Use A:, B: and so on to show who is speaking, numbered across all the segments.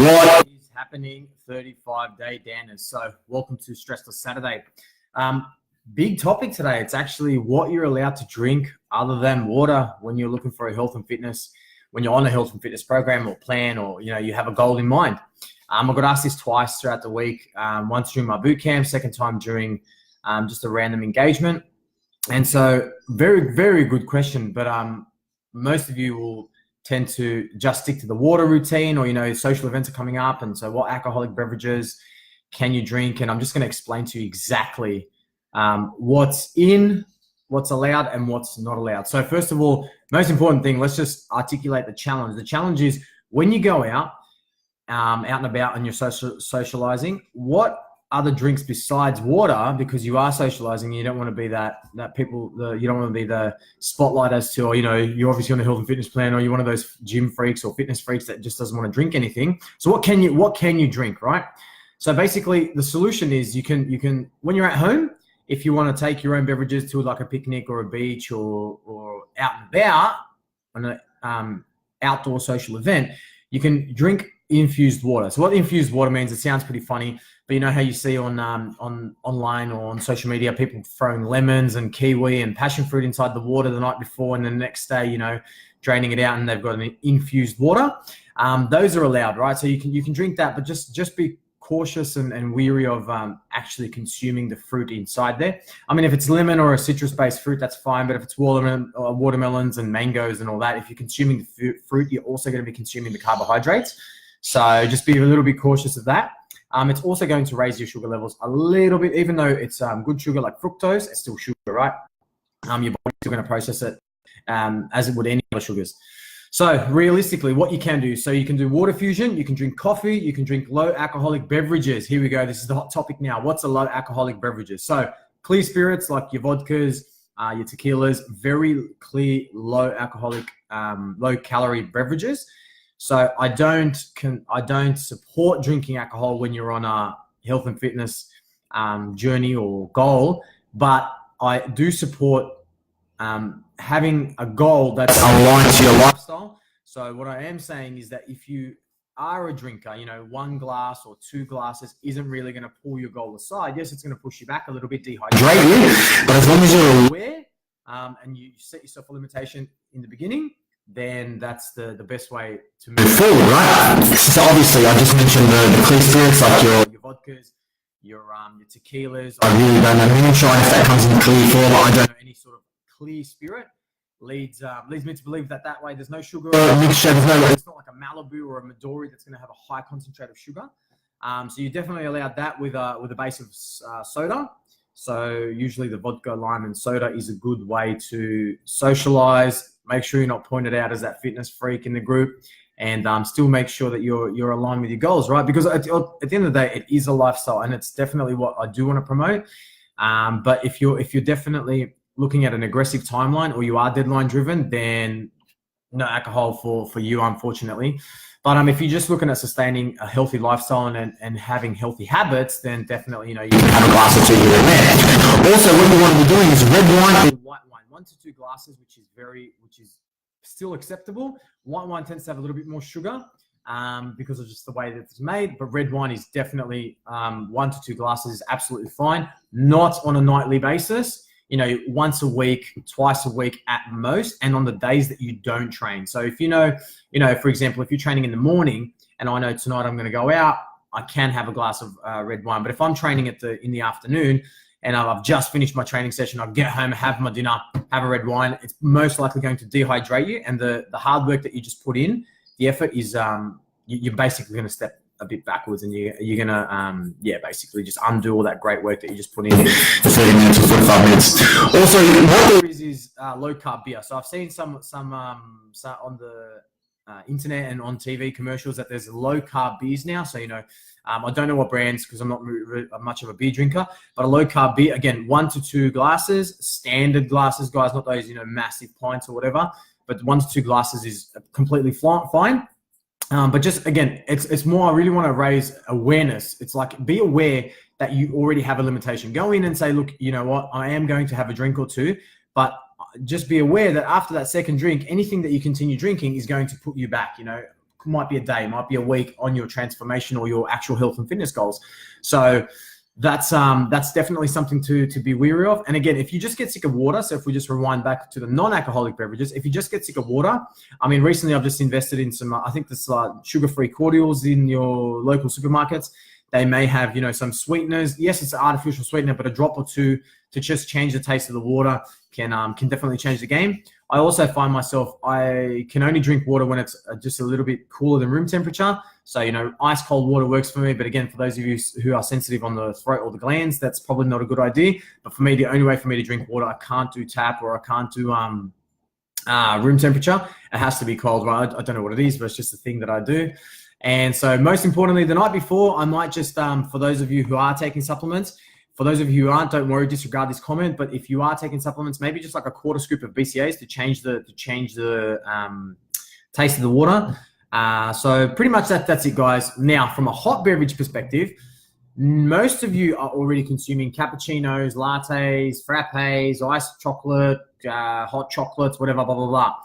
A: What is happening, 35-day Danners? So welcome to Stressless Saturday. Big topic today. It's actually what you're allowed to drink other than water when you're looking for a health and fitness, when you're on a health and fitness program or plan, or you have a goal in mind. I got asked this twice throughout the week. Once during my boot camp, second time during just a random engagement. And so very, very good question. But most of you will tend to just stick to the water routine, or social events are coming up, and so what alcoholic beverages can you drink? And I'm just going to explain to you exactly what's allowed and what's not allowed. So first of all, most important thing, let's just articulate the challenge. The challenge is when you go out and about and you're socializing, what other drinks besides water, because you are socializing, you don't want to be that people, you don't want to be the spotlight as to, you're obviously on a health and fitness plan, or you're one of those gym freaks or fitness freaks that just doesn't want to drink anything. So what can you drink, right? So basically the solution is you can when you're at home, if you want to take your own beverages to like a picnic or a beach or out and about on an outdoor social event, you can drink infused water. So what infused water means, it sounds pretty funny, but you know how you see on online or on social media, people throwing lemons and kiwi and passion fruit inside the water the night before, and the next day, draining it out, and they've got an infused water. Those are allowed, right? So you can drink that, but just be cautious and weary of actually consuming the fruit inside there. I mean, if it's lemon or a citrus-based fruit, that's fine. But if it's watermelons and mangoes and all that, if you're consuming the fruit, you're also going to be consuming the carbohydrates. So just be a little bit cautious of that. It's also going to raise your sugar levels a little bit, even though it's good sugar like fructose, it's still sugar, right? Your body's still going to process it as it would any other sugars. So realistically, what you can do, so you can do water fusion, you can drink coffee, you can drink low alcoholic beverages. Here we go. This is the hot topic now. What's a low alcoholic beverages? So clear spirits like your vodkas, your tequilas, very clear, low alcoholic, low calorie beverages. So I don't support drinking alcohol when you're on a health and fitness journey or goal, but I do support having a goal that's aligned to your lifestyle. So what I am saying is that if you are a drinker, one glass or two glasses isn't really going to pull your goal aside. Yes, it's going to push you back a little bit, dehydrate you, but as long as you're aware and you set yourself a limitation in the beginning, then that's the best way to move forward, right? So obviously, I just mentioned the clear spirits like your vodkas, your tequilas. I really don't know moonshine if that comes in clear form. I don't know any sort of clear spirit. Leads me to believe that way there's no sugar mixture. It's not like a Malibu or a Midori that's going to have a high concentrate of sugar. So you definitely allowed that with a base of soda. So usually the vodka, lime, and soda is a good way to socialize. Make sure you're not pointed out as that fitness freak in the group, and still make sure that you're aligned with your goals, right? Because at the end of the day, it is a lifestyle, and it's definitely what I do want to promote. But if you're definitely looking at an aggressive timeline, or you are deadline driven, then no alcohol for you, unfortunately. But if you're just looking at sustaining a healthy lifestyle and having healthy habits, then definitely you can have a glass or two here and there. Also, what you want to be doing is red wine or white wine, 1 to 2 glasses, which is still acceptable. White wine tends to have a little bit more sugar because of just the way that it's made, but red wine is definitely 1 to 2 glasses is absolutely fine. Not on a nightly basis. Once a week, twice a week at most, and on the days that you don't train. So if for example, if you're training in the morning and I know tonight I'm going to go out, I can have a glass of red wine. But if I'm training in the afternoon and I've just finished my training session, I'll get home, have my dinner, have a red wine, it's most likely going to dehydrate you. And the hard work that you just put in, the effort is you're basically going to step a bit backwards, and you're gonna basically just undo all that great work that you just put in for 30 minutes or 45 minutes. Also, what there is low carb beer. So I've seen some on the internet and on TV commercials that there's low carb beers now. So I don't know what brands because I'm not much of a beer drinker, but a low carb beer, again, 1 to 2 glasses, standard glasses, guys, not those massive pints or whatever, but 1 to 2 glasses is completely fine. But just, again, it's more, I really want to raise awareness. It's like, be aware that you already have a limitation. Go in and say, look, you know what, I am going to have a drink or two, but just be aware that after that second drink, anything that you continue drinking is going to put you back, might be a day, might be a week on your transformation or your actual health and fitness goals. So that's definitely something to be wary of. And again, if you just get sick of water, so if we just rewind back to the non-alcoholic beverages, if you just get sick of water, I mean, recently I've just invested in some, I think this sugar-free cordials in your local supermarkets. They may have, some sweeteners. Yes, it's an artificial sweetener, but a drop or two to just change the taste of the water can definitely change the game. I also find myself, I can only drink water when it's just a little bit cooler than room temperature. So, ice cold water works for me. But again, for those of you who are sensitive on the throat or the glands, that's probably not a good idea. But for me, the only way for me to drink water, I can't do tap or I can't do room temperature. It has to be cold, right? I don't know what it is, but it's just a thing that I do. And so most importantly, the night before, I might just, for those of you who are taking supplements, for those of you who aren't, don't worry, disregard this comment. But if you are taking supplements, maybe just like a quarter scoop of BCAAs to change the taste of the water. So pretty much that's it, guys. Now, from a hot beverage perspective, most of you are already consuming cappuccinos, lattes, frappes, iced chocolate, hot chocolates, whatever, blah, blah, blah.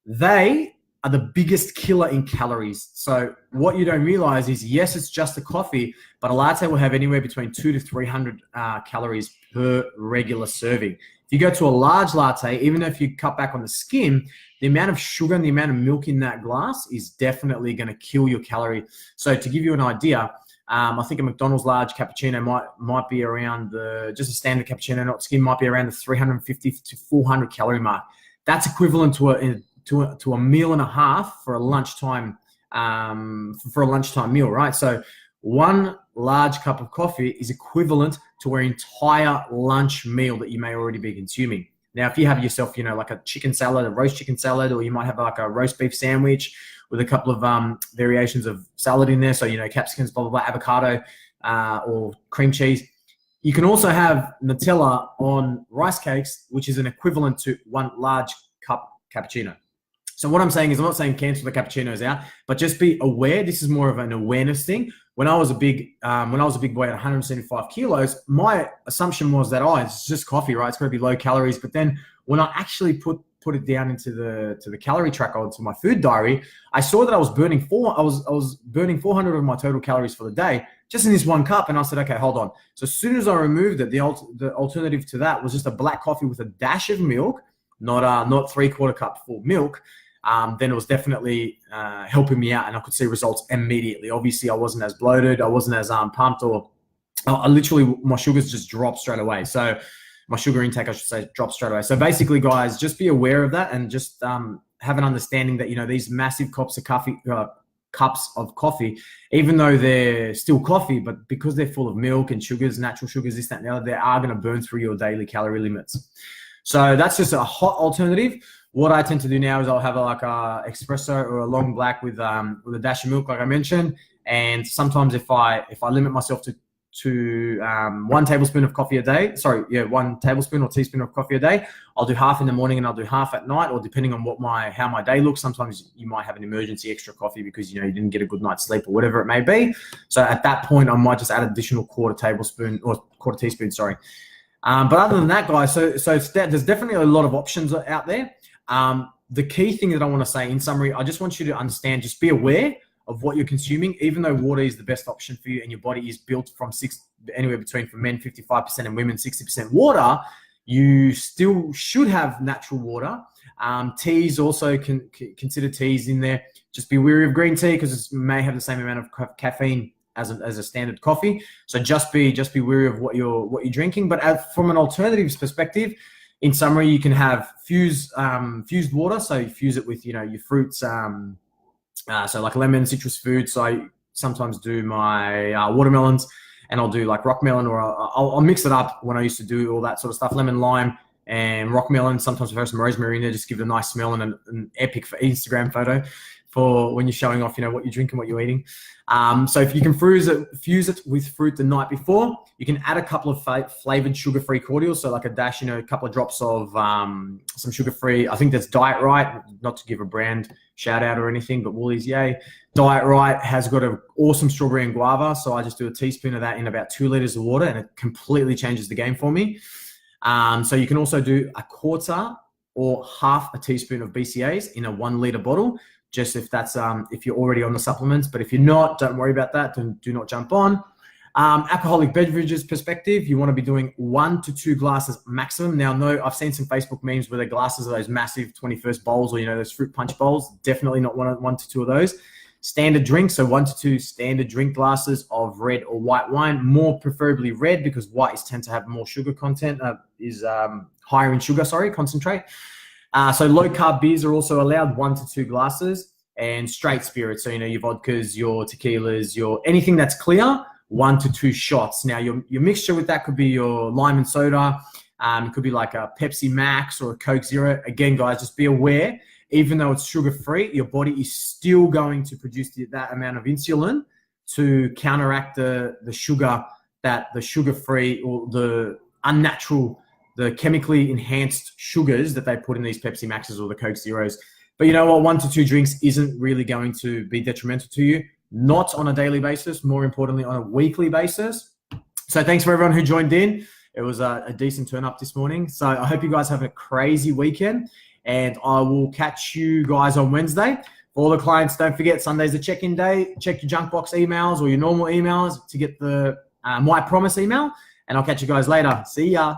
A: They are the biggest killer in calories. So what you don't realize is, yes, it's just a coffee, but a latte will have anywhere between 200 to 300 calories per regular serving. If you go to a large latte, even if you cut back on the skim, the amount of sugar and the amount of milk in that glass is definitely going to kill your calorie. So to give you an idea, I think a McDonald's large cappuccino might be around just a standard cappuccino, not skim, might be around the 350 to 400 calorie mark. That's equivalent to a meal and a half for a lunchtime meal, right? So one large cup of coffee is equivalent to an entire lunch meal that you may already be consuming. Now, if you have yourself, like a chicken salad, a roast chicken salad, or you might have like a roast beef sandwich with a couple of variations of salad in there. So, capsicums, blah, blah, blah, avocado, or cream cheese. You can also have Nutella on rice cakes, which is an equivalent to one large cup cappuccino. So what I'm saying is, I'm not saying cancel the cappuccinos out, but just be aware. This is more of an awareness thing. When I was a big boy at 175 kilos, my assumption was that, it's just coffee, right? It's going to be low calories. But then when I actually put it down into the calorie tracker, into my food diary, I saw that I was burning 400 of my total calories for the day just in this one cup. And I said, okay, hold on. So as soon as I removed it, the alternative to that was just a black coffee with a dash of milk, not 3/4 cup full milk. Then it was definitely helping me out, and I could see results immediately. Obviously, I wasn't as bloated, I wasn't as pumped, or I literally, my sugars just dropped straight away. So my sugar intake, I should say, dropped straight away. So basically, guys, just be aware of that, and just have an understanding that these massive cups of coffee, even though they're still coffee, but because they're full of milk and sugars, natural sugars, this, that, and the other, they are going to burn through your daily calorie limits. So that's just a hot alternative. What I tend to do now is I'll have a espresso or a long black with a dash of milk, like I mentioned. And sometimes if I limit myself to 1 tablespoon of coffee a day, 1 tablespoon or teaspoon of coffee a day, I'll do half in the morning and I'll do half at night, or depending on how my day looks. Sometimes you might have an emergency extra coffee because you didn't get a good night's sleep or whatever it may be. So at that point, I might just add additional quarter teaspoon. But other than that, guys, so there's definitely a lot of options out there. The key thing that I want to say in summary, I just want you to understand, just be aware of what you're consuming. Even though water is the best option for you and your body is built from anywhere between, for men 55% and women 60% water, you still should have natural water. Teas also, consider teas in there. Just be wary of green tea because it may have the same amount of caffeine as a standard coffee. So just be wary of what you're drinking. But from an alternatives perspective, in summary, you can have fused water. So you fuse it with your fruits. So like lemon, citrus fruit. So I sometimes do my watermelons, and I'll do like rock melon, or I'll mix it up when I used to do all that sort of stuff. Lemon, lime, and rock melon. Sometimes I throw some rosemary in there, just give it a nice smell and an epic for Instagram photo for when you're showing off, what you're drinking, what you're eating. So if you can fuse it with fruit the night before, you can add a couple of flavored sugar-free cordials. So like a dash, a couple of drops of some sugar-free. I think that's Diet Right, not to give a brand shout out or anything, but Woolies, yay. Diet Right has got an awesome strawberry and guava. So I just do a teaspoon of that in about 2 liters of water, and it completely changes the game for me. So you can also do a quarter or half a teaspoon of BCAAs in a 1 liter bottle. just if that's if you're already on the supplements. But if you're not, don't worry about that. Do not jump on. Alcoholic beverages perspective, you want to be doing 1 to 2 glasses maximum. Now, no, I've seen some Facebook memes where the glasses are those massive 21st bowls, or those fruit punch bowls. Definitely not 1 to 2 of those. Standard drinks, so 1 to 2 standard drink glasses of red or white wine, more preferably red, because whites tend to have more sugar content, higher in sugar, concentrate. So low carb beers are also allowed, 1 to 2 glasses, and straight spirits. So, your vodkas, your tequilas, your anything that's clear, 1 to 2 shots. Now, your mixture with that could be your lime and soda. It could be like a Pepsi Max or a Coke Zero. Again, guys, just be aware, even though it's sugar-free, your body is still going to produce that amount of insulin to counteract the sugar, that the sugar-free or the unnatural, the chemically enhanced sugars that they put in these Pepsi Maxes or the Coke Zeros. But you know what? 1 to 2 drinks isn't really going to be detrimental to you. Not on a daily basis, more importantly, on a weekly basis. So thanks for everyone who joined in. It was a decent turn up this morning. So I hope you guys have a crazy weekend, and I will catch you guys on Wednesday. For all the clients, don't forget, Sunday's the check-in day. Check your junk box emails or your normal emails to get the My Promise email, and I'll catch you guys later. See ya.